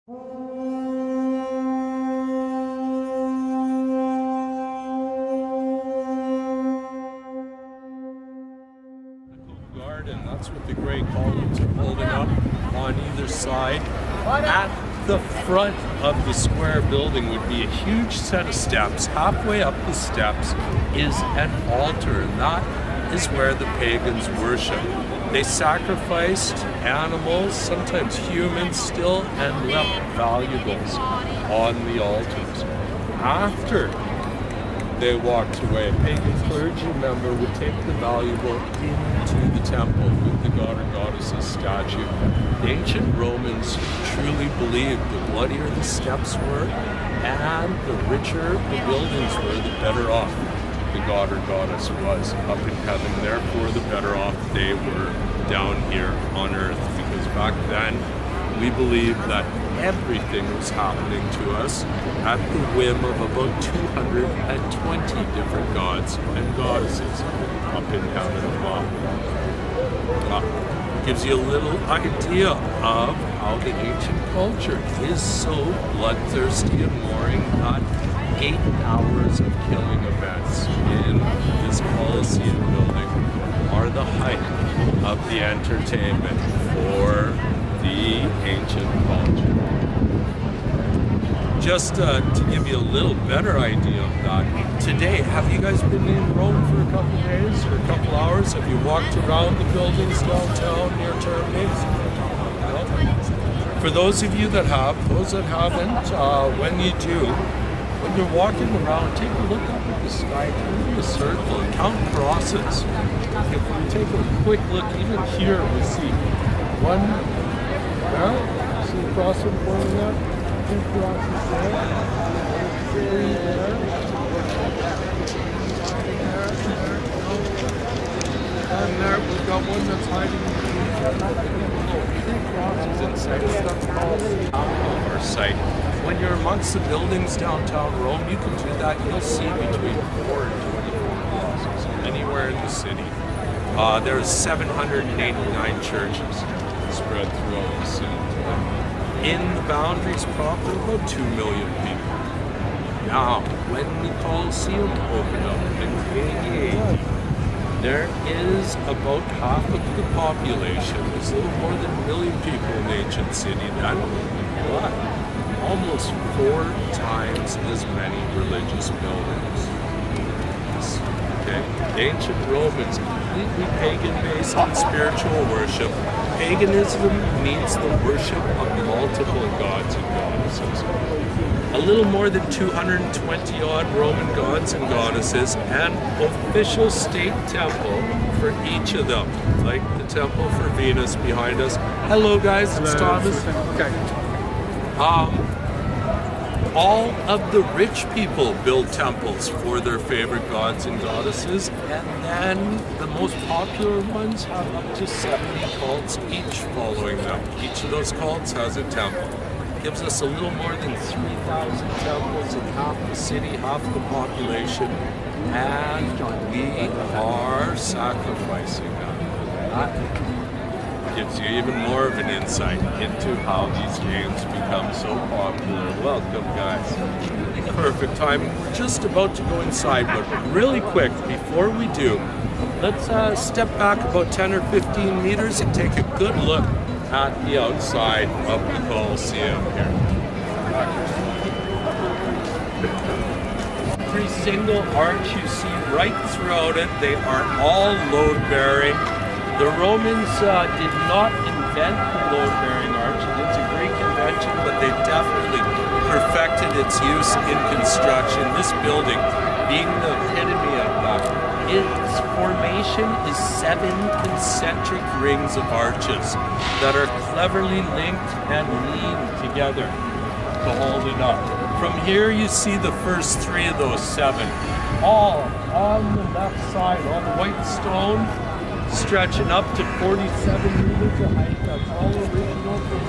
Garden, that's what the gray columns are holding up on either side. At the front of the square building would be a huge set of steps. Halfway up the steps is an altar, and that is where the pagans worship. They sacrificed animals, sometimes humans still, and left valuables on the altars. After they walked away, a pagan clergy member would take the valuable into the temple with the god or goddess's statue. The ancient Romans truly believed the bloodier the steps were and the richer the buildings were, the better off the god or goddess was up in heaven. Therefore, the better off they were down here on earth, because back then we believed that everything was happening to us at the whim of about 220 different gods and goddesses up in heaven above. Gives you a little idea of how the ancient culture is so bloodthirsty and warring that 8 hours of killing events in this Colosseum building are the height of the entertainment for the ancient culture. Just to give you a little better idea of that, today, have you guys been in Rome for a couple days or a couple hours? Have you walked around the buildings downtown near Termini? No? For those of you that have, those that haven't, when you do, when you're walking around, take a look up at the sky, do a circle, and count crosses. If we take a quick look, even here we see one there, see the cross I'm pointing at? 2 crosses there, 3 there, and there we've got one that's hiding in 3 crosses inside. That's called our site. When you're amongst the buildings downtown Rome, you can do that. You'll see between 4 and 24 crosses anywhere in the city. There's 789 churches spread throughout the city. In the boundaries proper, about 2 million people. Now, when the Colosseum opened up in AD, there is about half of the population. There's a little more than 1 million people in the ancient city then, but almost 4 times as many religious buildings. Okay? The ancient Romans, completely pagan-based on spiritual worship. Paganism means the worship of multiple gods and goddesses. A little more than 220 odd Roman gods and goddesses, and official state temple for each of them, like the temple for Venus behind us. Hello guys, it's Thomas. Okay. All of the rich people build temples for their favorite gods and goddesses, and then the most popular ones have up to 70 cults, each following them. Each of those cults has a temple. Gives us a little more than 3,000 temples in half the city, half the population, and we are sacrificing them. That gives you even more of an insight into how these games become so popular. Welcome, guys. Perfect timing. We're just about to go inside, but really quick, before we do, let's step back about 10 or 15 meters and take a good look at the outside of the Colosseum here. Every single arch you see right throughout it, they are all load-bearing. The Romans did not invent the load-bearing arch. It's a great invention, but they definitely perfected its use in construction. This building, being the epitome of that, its formation is 7 concentric rings of arches that are cleverly linked and leaned together to hold it up. From here you see the first 3 of those 7, all on the left side, on the white stone, stretching up to 47 meters of height. That's all original from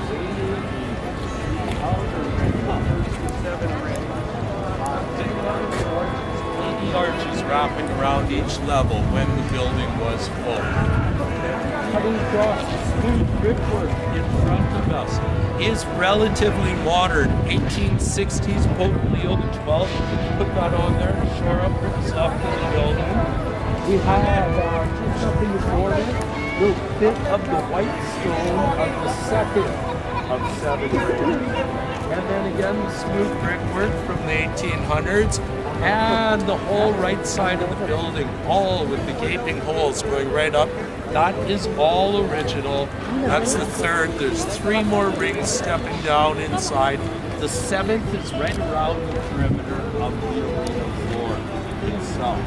arches wrapping around each level when the building was full. cutting across the smooth brickwork in front of us is relatively modern. 1860s, Pope Leo XII put that on there to shore up what's left of the building. We have just something before it, a little bit of the white stone of the second of 7 rooms. And then again, the smooth brickwork from the 1800s. And the whole right side of the building, all with the gaping holes going right up. That is all original. That's the third. There's 3 more rings stepping down inside. The 7th is right around the perimeter of the arena floor itself.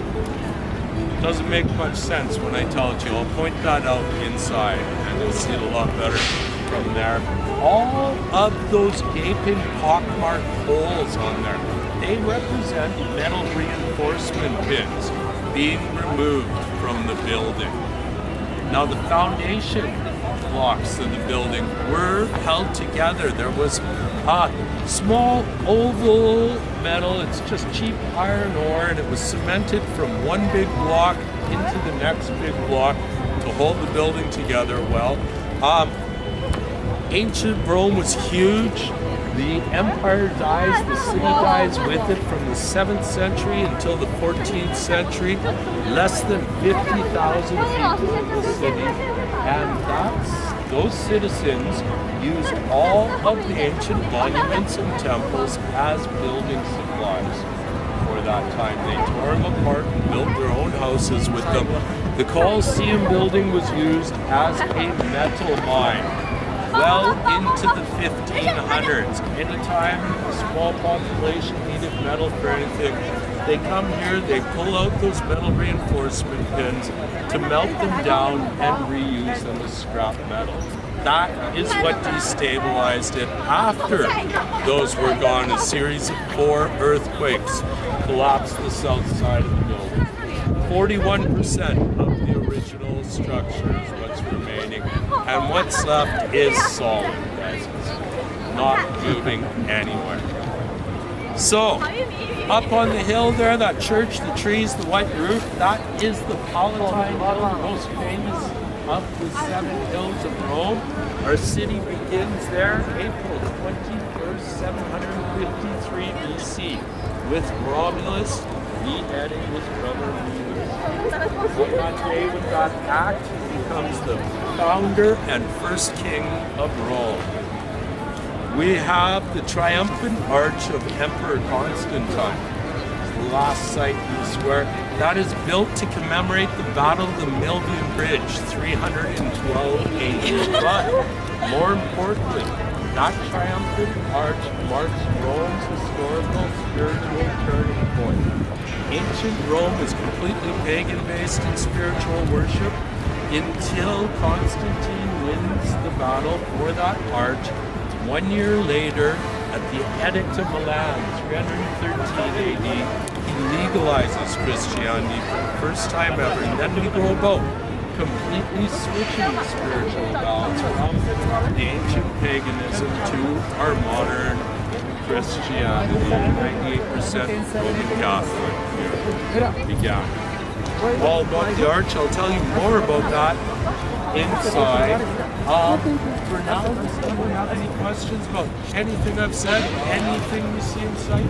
Doesn't make much sense when I tell it to you. I'll point that out inside and you'll see it a lot better from there. All of those gaping pockmarked holes on there, they represent metal reinforcement pins being removed from the building. Now the foundation blocks of the building were held together. There was a small oval metal, it's just cheap iron ore, and it was cemented from one big block into the next big block to hold the building together well. Ancient Rome was huge. The empire dies, the city dies with it from the 7th century until the 14th century. Less than 50,000 people in the city. And those citizens used all of the ancient monuments and temples as building supplies for that time. They tore them apart and built their own houses with them. The Colosseum building was used as a metal mine well into the 1500s. Anytime a small population needed metal for anything, they come here, they pull out those metal reinforcement pins to melt them down and reuse them as scrap metal. That is what destabilized it after those were gone. A series of 4 earthquakes collapsed the south side of the building. 41% of the original structure is what's remaining, and what's left is solid, guys. It's not moving anywhere. So, up on the hill there, that church, the trees, the white roof, that is the Palatine Hill, the most famous of the 7 hills of Rome. Our city begins there April 21st, 753 BC, with Romulus beheading his brother Remus. On that day, with that act, he becomes the founder and first king of Rome. We have the triumphant arch of Emperor Constantine, the last site east where that is built to commemorate the Battle of the Milvian Bridge, 312 AD. But more importantly, that triumphant arch marks Rome's historical, spiritual turning point. Ancient Rome was completely pagan-based in spiritual worship until Constantine wins the battle for that arch. 1 year later, at the Edict of Milan, 313 AD, he legalizes Christianity for the first time ever, and then we go about completely switching the spiritual balance from the ancient paganism to our modern Christianity. 98% Roman Catholic here began. All about the arch, I'll tell you more about that inside. For now, does anyone have any questions about anything I've said? Anything you see inside?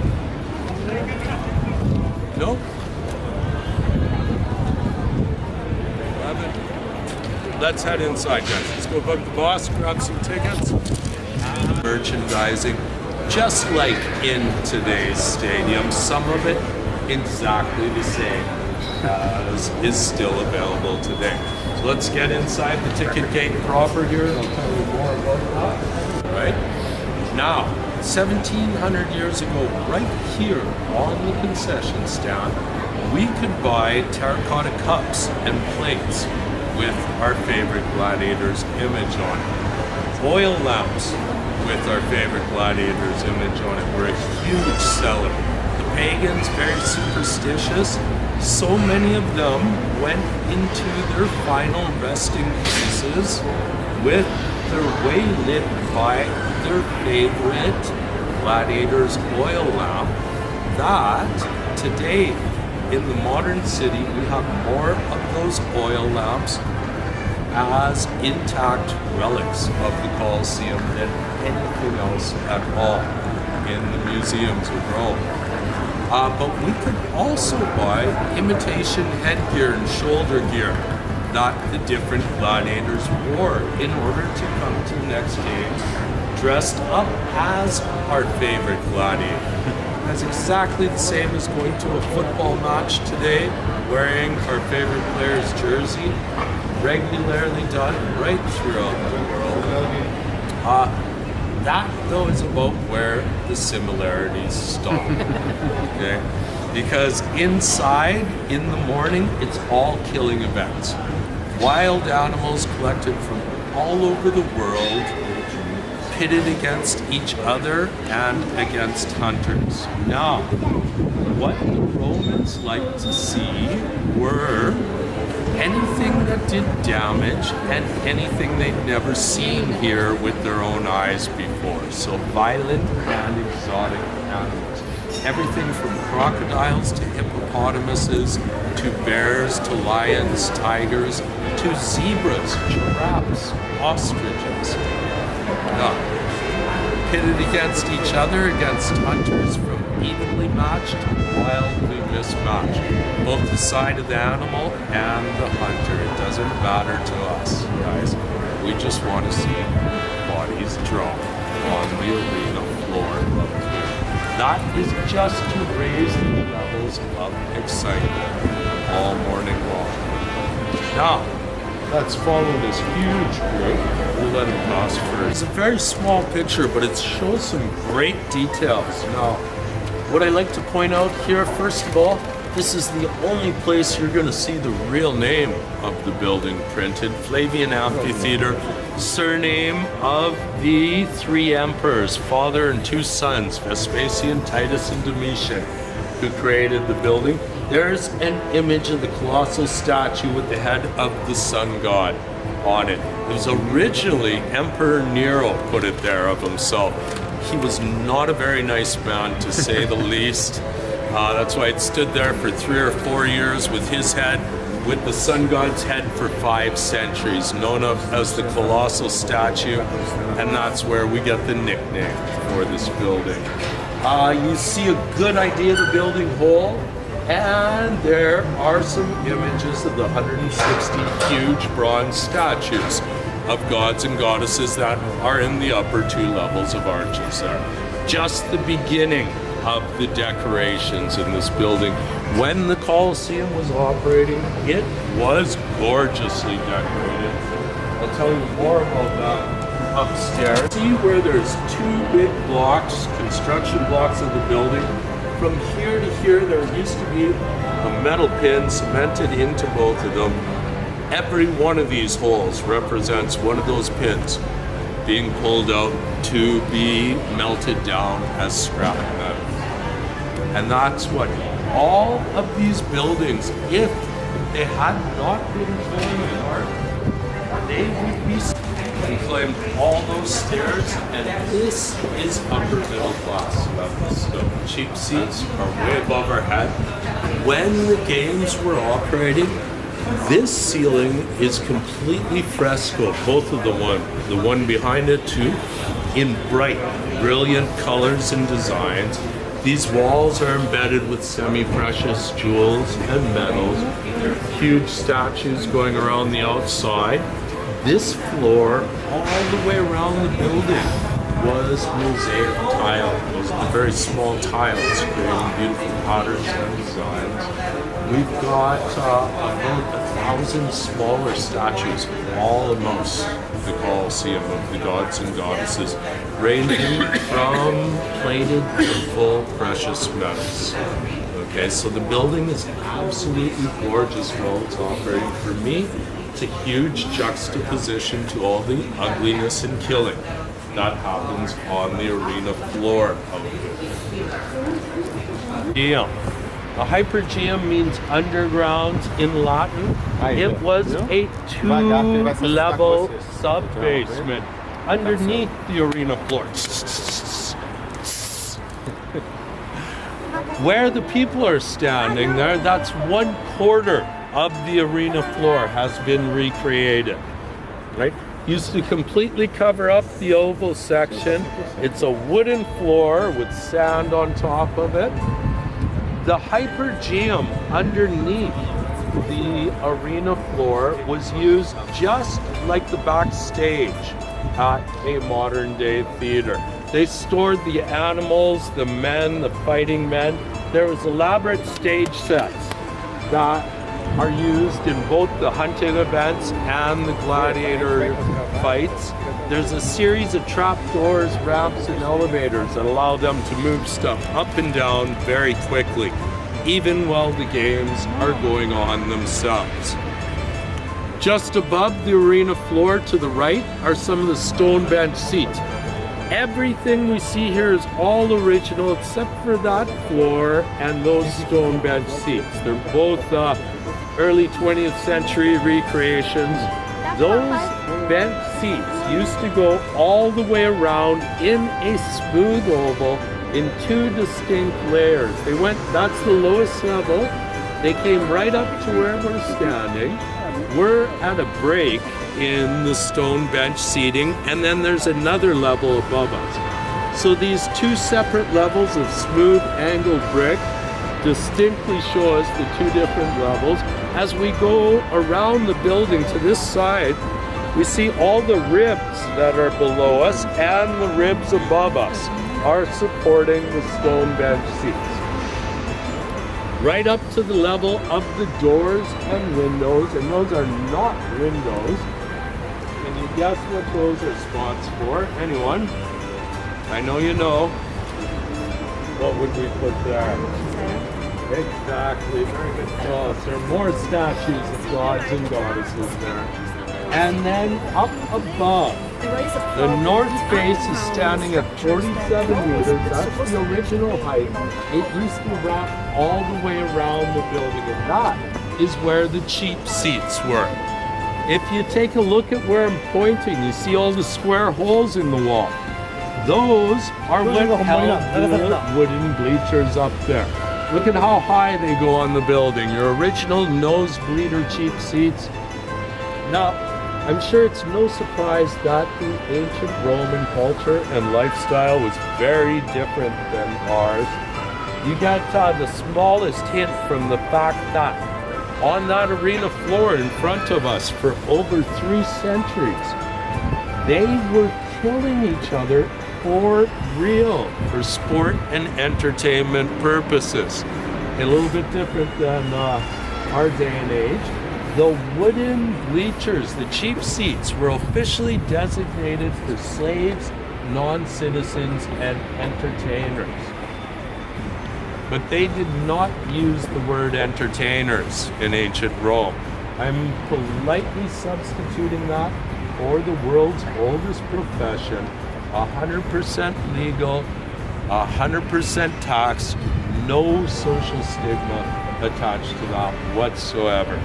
No? 11. Let's head inside, guys. Let's go bug the boss, grab some tickets. Merchandising, just like in today's stadium, some of it exactly the same as is still available today. So let's get inside the ticket gate proper here, and I'll tell you more about that. Right? Now, 1700 years ago, right here on the concession stand, we could buy terracotta cups and plates with our favorite gladiator's image on it. Oil lamps with our favorite gladiator's image on it were a huge seller. The pagans, very superstitious, so many of them went into their final resting places with their way lit by their favorite gladiator's oil lamp. That today in the modern city we have more of those oil lamps as intact relics of the Colosseum than anything else at all in the museums of Rome. But we could also buy imitation headgear and shoulder gear that the different gladiators wore in order to come to the next games dressed up as our favorite gladiator. That's exactly the same as going to a football match today, wearing our favorite player's jersey, regularly done right throughout the world. That, though, is about where the similarities stop. Okay? Because inside, in the morning, it's all killing events. Wild animals collected from all over the world, pitted against each other and against hunters. Now, what the Romans liked to see were anything that did damage and anything they'd never seen here with their own eyes before. So violent and exotic animals. Everything from crocodiles to hippopotamuses to bears to lions, tigers to zebras, giraffes, ostriches. Pitted against each other, against hunters from evenly matched to wildly mismatched. Both the side of the animal and the hunter. It doesn't matter to us, guys. We just want to see bodies drop on the arena floor up here. That is just to raise the levels of excitement all morning long. Now, let's follow this huge group. We'll let them pass first. It's a very small picture, but it shows some great details. Now, what I like to point out here, first of all, this is the only place you're going to see the real name of the building printed. Flavian Amphitheater, surname of the three emperors, father and two sons, Vespasian, Titus, and Domitian, who created the building. There's an image of the colossal statue with the head of the sun god on it. It was originally Emperor Nero put it there of himself. He was not a very nice man, to say the least. That's why it stood there for 3 or 4 years with his head, with the sun god's head for 5 centuries, known as the colossal statue, and that's where we get the nickname for this building. You see a good idea of the building whole, and there are some images of the 160 huge bronze statues of gods and goddesses that are in the upper 2 levels of arches there. Just the beginning of the decorations in this building. When the Colosseum was operating, it was gorgeously decorated. I'll tell you more about that upstairs. See where there's 2 big blocks, construction blocks of the building. From here to here, there used to be a metal pin cemented into both of them. Every one of these holes represents one of those pins being pulled out to be melted down as scrap metal. And that's what all of these buildings, if they had not been falling apart, they would be. We climbed all those stairs, and this is upper middle class levels. So cheap seats are way above our head. When the games were operating, this ceiling is completely fresco, both of the one behind it too, in bright, brilliant colors and designs. These walls are embedded with semi-precious jewels and metals. There are huge statues going around the outside. This floor, all the way around the building, was mosaic tile. Those are the very small tiles creating beautiful patterns and designs. We've got about 1,000 smaller statues all amongst the Colosseum of the gods and goddesses, ranging from plated to full precious metals. Okay, so the building is absolutely gorgeous while it's operating. For me, it's a huge juxtaposition to all the ugliness and killing that happens on the arena floor of it. Yeah. A hypergeum means underground in Latin. It was a 2-level sub-basement underneath the arena floor. Where the people are standing there, that's 1/4 of the arena floor has been recreated. right? Used to completely cover up the oval section. It's a wooden floor with sand on top of it. The hypergeum underneath the arena floor was used just like the backstage at a modern day theater. They stored the animals, the men, the fighting men. There was elaborate stage sets that are used in both the hunting events and the gladiator fights. There's a series of trapdoors, ramps, and elevators that allow them to move stuff up and down very quickly, even while the games are going on themselves. Just above the arena floor to the right are some of the stone bench seats. Everything we see here is all original except for that floor and those stone bench seats. They're both early 20th century recreations. Those bench seats used to go all the way around in a smooth oval in two distinct layers. That's the lowest level. They came right up to where we're standing. We're at a break in the stone bench seating, and then there's another level above us. So these two separate levels of smooth angled brick distinctly show us the two different levels. As we go around the building to this side, we see all the ribs that are below us and the ribs above us are supporting the stone bench seats. Right up to the level of the doors and windows, and those are not windows. Can you guess what those are spots for? Anyone? I know you know. What would we put there? Exactly, very good thoughts. There are more statues of gods and goddesses there. And then up above, the north face is standing at 47 meters. That's the original height. It used to wrap all the way around the building, and that is where the cheap seats were. If you take a look at where I'm pointing, you see all the square holes in the wall. Those are what held the wooden bleachers up there. Look at how high they go on the building. Your original nosebleed or cheap seats. Now, I'm sure it's no surprise that the ancient Roman culture and lifestyle was very different than ours. You got the smallest hint from the fact that on that arena floor in front of us for over 3 centuries, they were killing each other for real, for sport and entertainment purposes. A little bit different than our day and age. The wooden bleachers, the cheap seats, were officially designated for slaves, non-citizens, and entertainers. But they did not use the word entertainers in ancient Rome. I'm politely substituting that for the world's oldest profession, 100% legal, 100% taxed, no social stigma attached to that whatsoever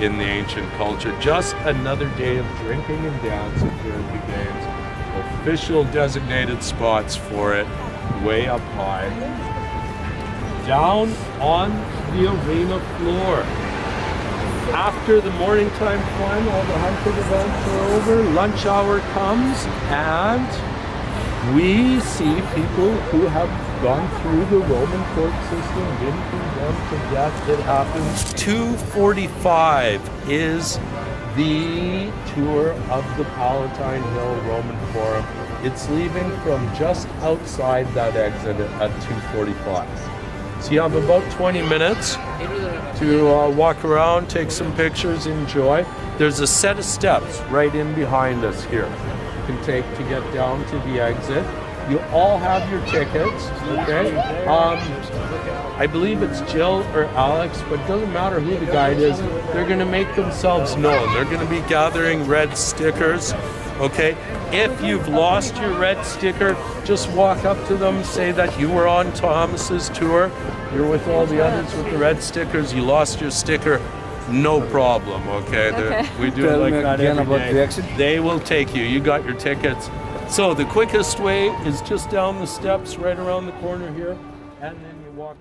in the ancient culture. Just another day of drinking and dancing during the games. Official designated spots for it, way up high. Down on the arena floor. After the morning time fun, all the hunting events are over, lunch hour comes, and we see people who have gone through the Roman court system, been condemned to death. It happens. 2:45 is the tour of the Palatine Hill Roman Forum. It's leaving from just outside that exit at 2:45. So you have about 20 minutes to walk around, take some pictures, enjoy. There's a set of steps right in behind us here you can take to get down to the exit. You all have your tickets, okay? I believe it's Jill or Alex, but it doesn't matter who the guide is. They're gonna make themselves known. They're gonna be gathering red stickers, okay? If you've lost your red sticker, just walk up to them, say that you were on Thomas's tour, you're with all the others with the red stickers, you lost your sticker, no problem, okay? We do it like that every day. They will take you. You got your tickets. So the quickest way is just down the steps right around the corner here, and then you walk